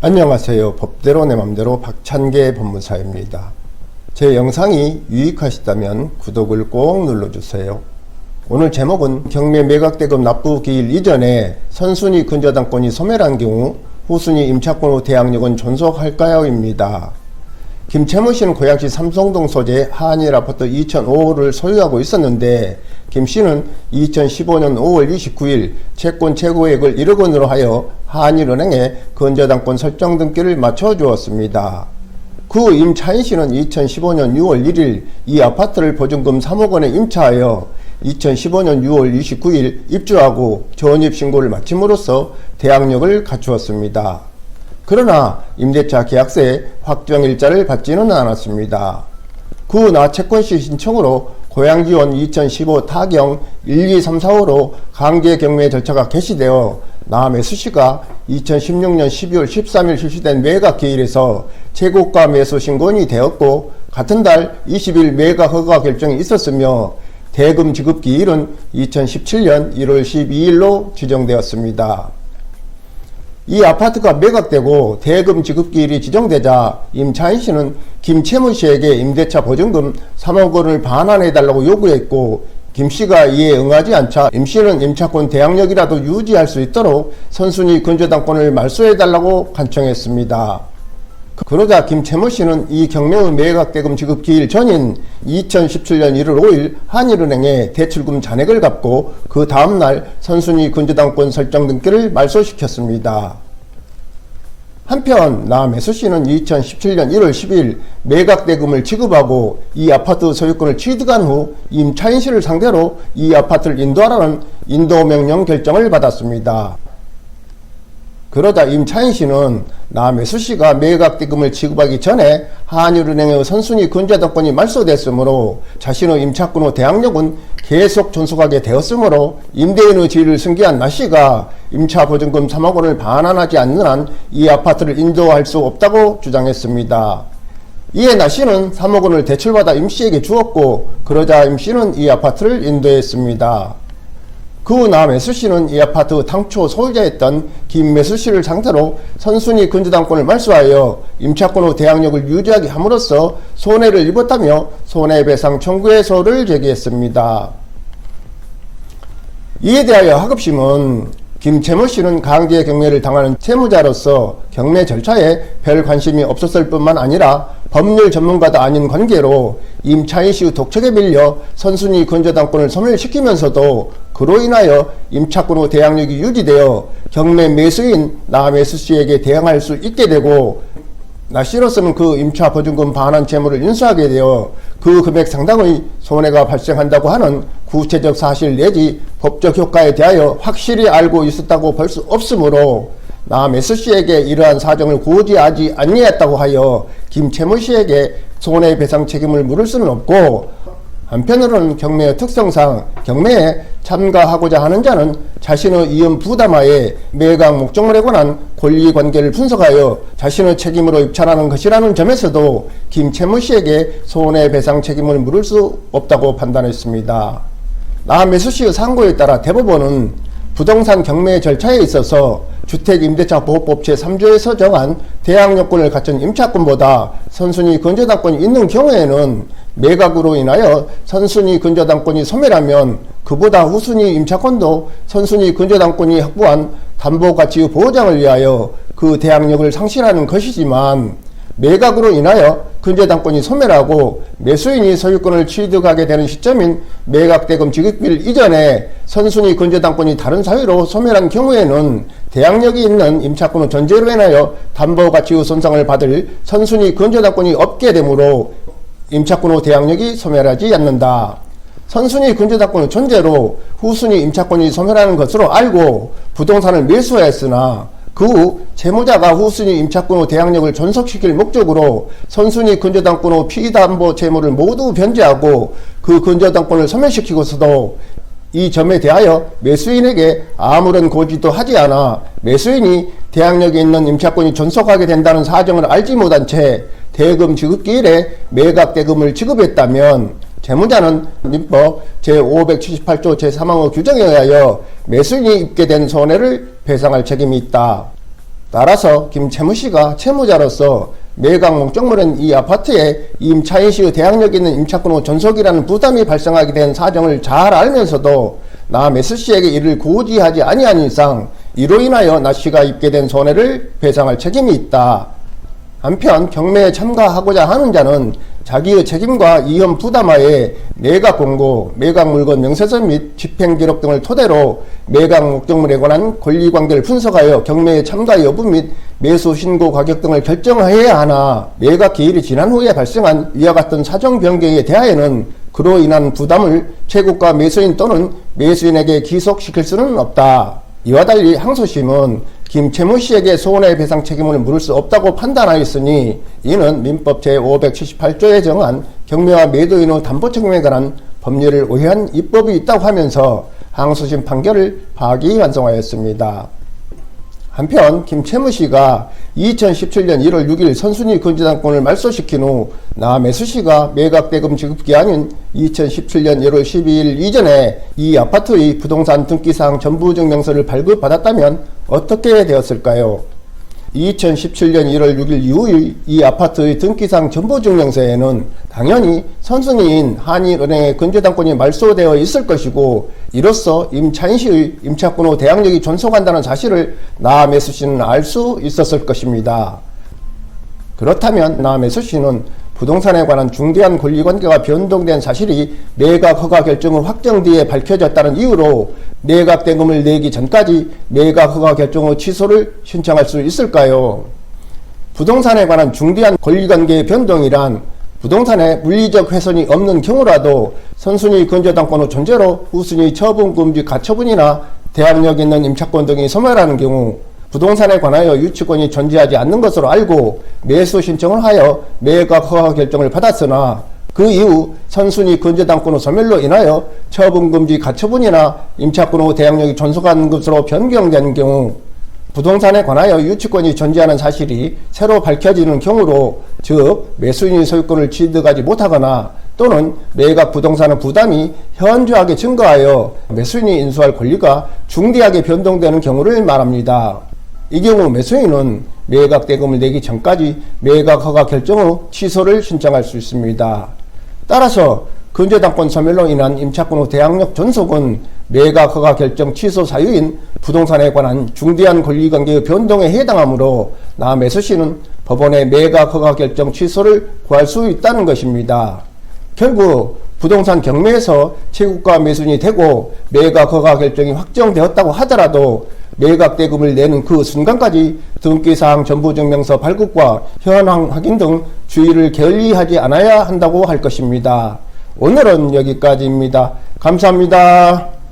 안녕하세요. 법대로 내 맘대로 박찬계 법무사입니다. 제 영상이 유익하시다면 구독을 꼭 눌러주세요. 오늘 제목은 경매 매각대금 납부 기일 이전에 선순위 근저당권이 소멸한 경우 후순위 임차권 후 대항력은 존속할까요? 입니다. 김채무 씨는 고양시 삼성동 소재 한일 아파트 2005호를 소유하고 있었는데 김 씨는 2015년 5월 29일 채권 최고액을 1억 원으로 하여 한일은행에 근저당권 설정 등기를 맞춰주었습니다. 그 임차인 씨는 2015년 6월 1일 이 아파트를 보증금 3억 원에 임차하여 2015년 6월 29일 입주하고 전입신고를 마침으로써 대항력을 갖추었습니다. 그러나 임대차 계약서에 확정일자를 받지는 않았습니다. 그나 채권시 신청으로 고양지원 2015 타경 1234호로 강제 경매 절차가 개시되어 남매수씨가 2016년 12월 13일 실시된 매각 기일에서 최고가 매수 신고인이 되었고 같은 달 20일 매각 허가 결정이 있었으며 대금 지급 기일은 2017년 1월 12일로 지정되었습니다. 이 아파트가 매각되고 대금 지급기일이 지정되자 임차인 씨는 김채무 씨에게 임대차 보증금 3억 원을 반환해달라고 요구했고 김씨가 이에 응하지 않자 임씨는 임차권 대항력이라도 유지할 수 있도록 선순위 근저당권을 말소해달라고 간청했습니다. 그러자 김채무 씨는 이 경매의 매각대금 지급기일 전인 2017년 1월 5일 한일은행에 대출금 잔액을 갚고 그 다음날 선순위 근저당권 설정 등기를 말소시켰습니다. 한편 남매수씨는 2017년 1월 10일 매각대금을 지급하고 이 아파트 소유권을 취득한 후 임차인 씨를 상대로 이 아파트를 인도하라는 인도명령 결정을 받았습니다. 그러자 임차인 씨는 남매수씨가 매각대금을 지급하기 전에 한일은행의 선순위 근저당권이 말소됐으므로 자신의 임차권 후 대항력은 계속 존속하게 되었으므로 임대인의 지위를 승계한 나씨가 임차보증금 3억 원을 반환하지 않는 한 이 아파트를 인도할 수 없다고 주장했습니다. 이에 나씨는 3억 원을 대출받아 임씨에게 주었고 그러자 임씨는 이 아파트를 인도했습니다. 그 남매수씨는 이 아파트 당초 소유자였던 김매수씨를 상대로 선순위 근저당권을 말소하여 임차권 후 대항력을 유지하게 함으로써 손해를 입었다며 손해배상 청구해소를 제기했습니다. 이에 대하여 하급심은 김채무 씨는 강제 경매를 당하는 채무자로서 경매 절차에 별 관심이 없었을 뿐만 아니라 법률 전문가도 아닌 관계로 임차인 씨의 독촉에 밀려 선순위 근저당권을 소멸시키면서도 그로 인하여 임차권 후 대항력이 유지되어 경매 매수인 남매수씨에게 대항할 수 있게 되고 나씨로서는 그 임차 보증금 반환 채무를 인수하게 되어 그 금액 상당의 손해가 발생한다고 하는 구체적 사실 내지 법적 효과에 대하여 확실히 알고 있었다고 볼 수 없으므로 남매수씨에게 이러한 사정을 고지하지 아니했다고 하여 김채무 씨에게 손해배상 책임을 물을 수는 없고 한편으로는 경매의 특성상 경매에 참가하고자 하는 자는 자신의 이윤 부담하에 매각 목적물에 관한 권리관계를 분석하여 자신의 책임으로 입찰하는 것이라는 점에서도 김채무 씨에게 손해배상 책임을 물을 수 없다고 판단했습니다. 남매수씨의 상고에 따라 대법원은 부동산 경매 절차에 있어서 주택임대차보호법 제3조에서 정한 대항력권을 갖춘 임차권보다 선순위 근저당권이 있는 경우에는 매각으로 인하여 선순위 근저당권이 소멸하면 그보다 후순위 임차권도 선순위 근저당권이 확보한 담보가치의 보장을 위하여 그 대항력을 상실하는 것이지만 매각으로 인하여 근저당권이 소멸하고 매수인이 소유권을 취득하게 되는 시점인 매각대금 지급일 이전에 선순위 근저당권이 다른 사유로 소멸한 경우에는 대항력이 있는 임차권의 전제로 인하여 담보가치의 손상을 받을 선순위 근저당권이 없게 되므로 임차권 후 대항력이 소멸하지 않는다. 선순위 근저당권의 존재로 후순위 임차권이 소멸하는 것으로 알고 부동산을 매수하였으나 그 후 채무자가 후순위 임차권 후 대항력을 존속시킬 목적으로 선순위 근저당권 후 피담보 채무를 모두 변제하고 그 근저당권을 소멸시키고서도 이 점에 대하여 매수인에게 아무런 고지도 하지 않아 매수인이 대항력이 있는 임차권이 존속하게 된다는 사정을 알지 못한 채 대금 지급기일에 매각대금을 지급했다면 채무자는 민법 제578조 제3항의 규정에 의하여 매수인이 입게 된 손해를 배상할 책임이 있다. 따라서 김채무씨가 채무자로서 매각 목적물인 이 아파트에 임차인시의 대항력 있는 임차권 후 존속이라는 부담이 발생하게 된 사정을 잘 알면서도 나 매수씨에게 이를 고지하지 아니한 이상 이로 인하여 나씨가 입게 된 손해를 배상할 책임이 있다. 한편 경매에 참가하고자 하는 자는 자기의 책임과 위험 부담하에 매각 공고, 매각 물건 명세서 및 집행기록 등을 토대로 매각 목적물에 관한 권리관계를 분석하여 경매에 참가 여부 및 매수 신고 가격 등을 결정해야 하나 매각 기일이 지난 후에 발생한 이와 같은 사정 변경에 대하여는 그로 인한 부담을 채국과 매수인 또는 매수인에게 기속시킬 수는 없다. 이와 달리 항소심은 김채무씨에게 손해배상 책임을 물을 수 없다고 판단하였으니 이는 민법 제578조에 정한 경매와 매도인의 담보책임에 관한 법률을 오해한 입법이 있다고 하면서 항소심 판결을 파기환송하였습니다. 한편 김채무씨가 2017년 1월 6일 선순위 건재당권을 말소시킨 후 나 매수씨가 매각대금 지급기한인 2017년 1월 12일 이전에 이 아파트의 부동산 등기사항 전부증명서를 발급받았다면 어떻게 되었을까요? 2017년 1월 6일 이후의 이 아파트의 등기상 전부증명서에는 당연히 선순위인 한일은행의 건재당권이 말소되어 있을 것이고 이로써 임차인시의 임차권 후 대항력이 존속한다는 사실을 나 매수씨는 알 수 있었을 것입니다. 그렇다면 나 매수씨는 부동산에 관한 중대한 권리관계가 변동된 사실이 매각 허가 결정 후 확정 뒤에 밝혀졌다는 이유로 매각 대금을 내기 전까지 매각 허가 결정 후 취소를 신청할 수 있을까요? 부동산에 관한 중대한 권리관계의 변동이란 부동산에 물리적 훼손이 없는 경우라도 선순위 건재당권 후 존재로 후순위 처분금지 가처분이나 대항력 있는 임차권 등이 소멸하는 경우 부동산에 관하여 유치권이 존재하지 않는 것으로 알고 매수 신청을 하여 매각 허가 결정을 받았으나 그 이후 선순위 건재당권 후 소멸로 인하여 처분금지 가처분이나 임차권 후 대항력이 존속한 것으로 변경된 경우 부동산에 관하여 유치권이 존재하는 사실이 새로 밝혀지는 경우로 즉 매수인이 소유권을 취득하지 못하거나 또는 매각 부동산의 부담이 현저하게 증가하여 매수인이 인수할 권리가 중대하게 변동되는 경우를 말합니다. 이 경우 매수인은 매각 대금을 내기 전까지 매각 허가 결정 후 취소를 신청할 수 있습니다. 따라서 건재당권 소멸로 인한 임차권 후 대항력 존속은 매각 허가 결정 취소 사유인 부동산에 관한 중대한 권리관계의 변동에 해당하므로 나 매수씨는 법원의 매각 허가 결정 취소를 구할 수 있다는 것입니다. 결국 부동산 경매에서 채국과 매수인이 되고 매각 허가 결정이 확정되었다고 하더라도 매각 대금을 내는 그 순간까지 등기사항 전부증명서 발급과 현황 확인 등 주의를 게을리하지 않아야 한다고 할 것입니다. 오늘은 여기까지입니다. 감사합니다.